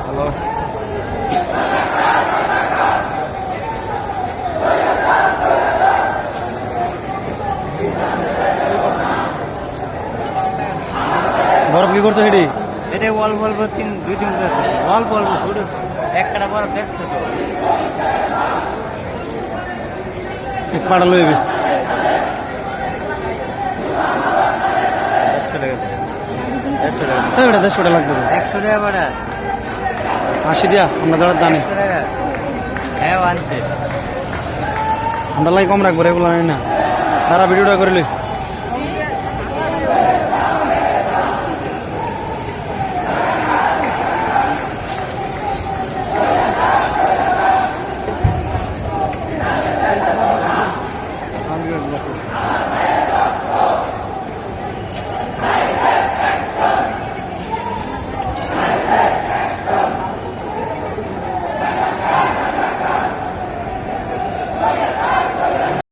Hello, বরফ কি করছো হেডি? এটা অল্প অল্প দুই তিন অল্প অল্প ছোট একটা বরফ দেখছো তো এক পাড়া লইবি। 150 টাকা তাই বেটা 150 টাকা লাগবে। 100 টাকা বাড়া 80 টাকা আমরা যারা জানি 100 টাকা। হ্যাঁ আনছে আমরা লাই কম রাখবো, এগুলো না তারা ভিডিওটা করে লই।